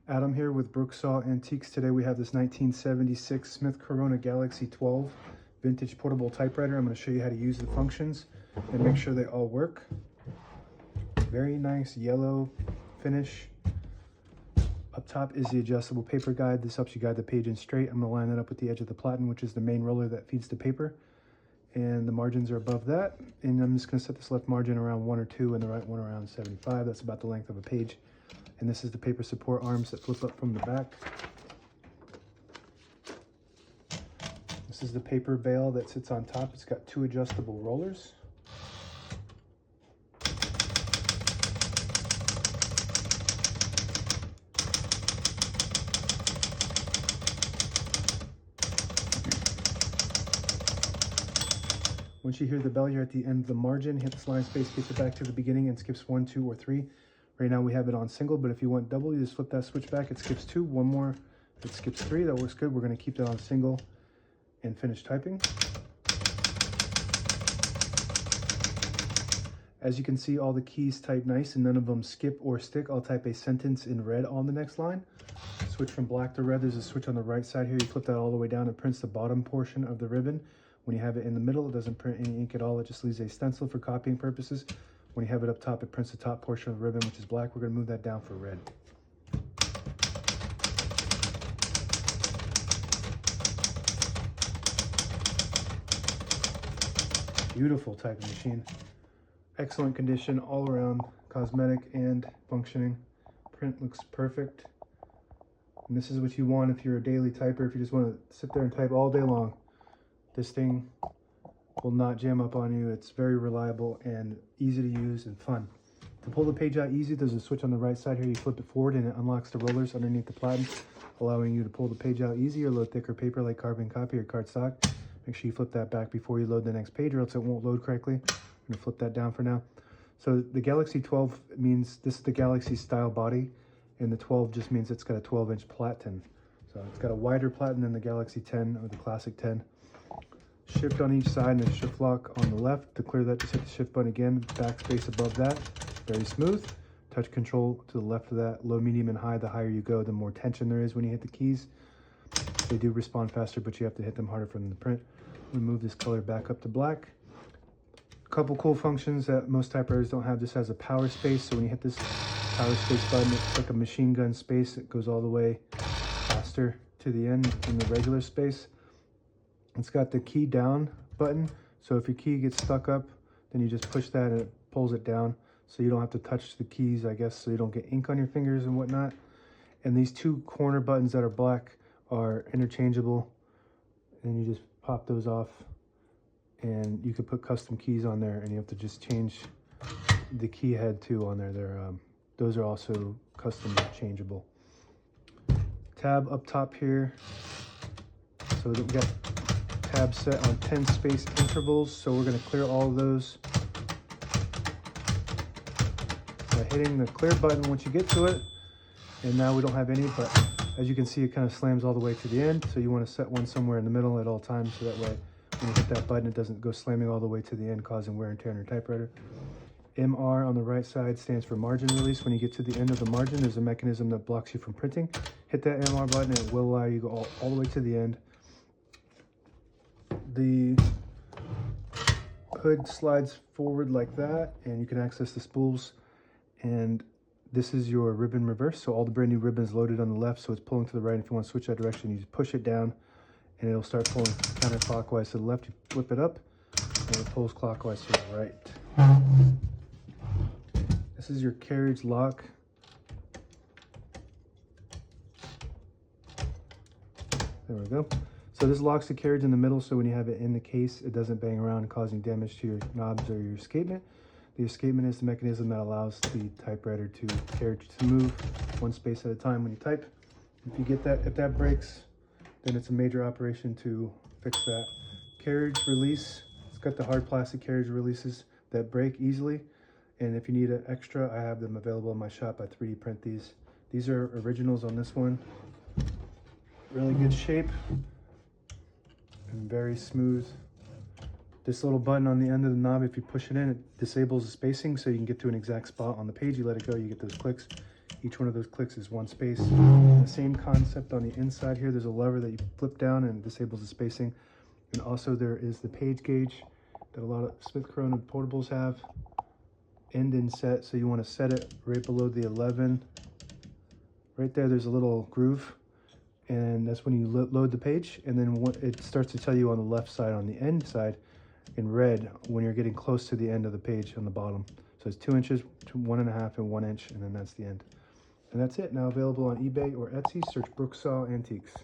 Adam here with Brooksaw Antiques. Today we have this 1976 Smith Corona Galaxy 12 vintage portable typewriter. I'm going to show you how to use the functions and make sure they all work. Very nice yellow finish. Up top is the adjustable paper guide. This helps you guide the page in straight. I'm going to line that up with the edge of the platen, which is the main roller that feeds the paper. And the margins are above that. And I'm just going to set this left margin around 1 or 2 and the right one around 75. That's about the length of a page. And this is the paper support arms that flip up from the back. This is the paper bail that sits on top. It's got 2 adjustable rollers. Once you hear the bell, you're at the end of the margin. Hit the slide space, gets it back to the beginning and skips 1, 2, or 3. Right now we have it on single, but if you want double, you just flip that switch back. It skips 2, 1 more, it skips 3. That works good. We're going to keep that on single and finish typing. As you can see, all the keys type nice and none of them skip or stick. I'll type a sentence in red on the next line. Switch from black to red. There's a switch on the right side here. You flip that all the way down. It prints the bottom portion of the ribbon. When you have it in the middle, it doesn't print any ink at all. It just leaves a stencil for copying purposes. When you have it up top, it prints the top portion of the ribbon, which is black. We're going to move that down for red. Beautiful typing machine. Excellent condition all around, cosmetic and functioning. Print looks perfect. And this is what you want if you're a daily typer, if you just want to sit there and type all day long. This thing will not jam up on you. It's very reliable and easy to use and fun. To pull the page out easy, there's a switch on the right side here. You flip it forward and it unlocks the rollers underneath the platen, allowing you to pull the page out easy or load thicker paper like carbon copy or cardstock. Make sure you flip that back before you load the next page or else it won't load correctly. I'm going to flip that down for now. So the Galaxy 12 means this is the Galaxy style body, and the 12 just means it's got a 12-inch platen. So it's got a wider platen than the Galaxy 10 or the Classic 10. Shift on each side and a shift lock on the left. To clear that, just hit the shift button again, backspace above that. Very smooth. Touch control to the left of that. Low, medium, and high. The higher you go, the more tension there is when you hit the keys. They do respond faster, but you have to hit them harder for them to print. We move this color back up to black. A couple cool functions that most typewriters don't have. This has a power space, so when you hit this power space button, it's like a machine gun space. It goes all the way faster to the end than the regular space. It's got the key down button, so if your key gets stuck up, then you just push that and it pulls it down, so you don't have to touch the keys, I guess, so you don't get ink on your fingers and whatnot. And these 2 corner buttons that are black are interchangeable, and you just pop those off, and you could put custom keys on there, and you have to just change the key head too on there. Those are also custom changeable. Tab up top here, so that we got tab set on 10 space intervals, so we're going to clear all of those by hitting the clear button once you get to it. And now we don't have any, but as you can see, it kind of slams all the way to the end, so you want to set one somewhere in the middle at all times, so that way when you hit that button it doesn't go slamming all the way to the end, causing wear and tear on your typewriter. MR on the right side stands for margin release. When you get to the end of the margin, there's a mechanism that blocks you from printing. Hit that MR button and it will allow you to go all the way to the end. The hood slides forward like that, and you can access the spools. And this is your ribbon reverse, so all the brand new ribbons loaded on the left, so it's pulling to the right. If you want to switch that direction, you just push it down and it'll start pulling counterclockwise to the left. You flip it up and it pulls clockwise to the right. This is your carriage lock. There we go. So this locks the carriage in the middle, so when you have it in the case, it doesn't bang around causing damage to your knobs or your escapement. The escapement is the mechanism that allows the typewriter carriage to move one space at a time when you type. If that breaks, then it's a major operation to fix that. Carriage release, it's got the hard plastic carriage releases that break easily. And if you need an extra, I have them available in my shop. I 3D print these. These are originals on this one. Really good shape and very smooth. This little button on the end of the knob, if you push it in, it disables the spacing so you can get to an exact spot on the page. You let it go, you get those clicks. Each one of those clicks is one space. The same concept on the inside here. There's a lever that you flip down and disables the spacing. And also there is the page gauge that a lot of Smith Corona portables have. End and set, so you want to set it right below the 11. Right there, there's a little groove, and that's when you load the page, and then it starts to tell you on the left side, on the end side, in red, when you're getting close to the end of the page on the bottom. So it's 2 inches, 1.5, and 1 inch, and then that's the end. And that's it. Now available on eBay or Etsy. Search Brooksaw Antiques.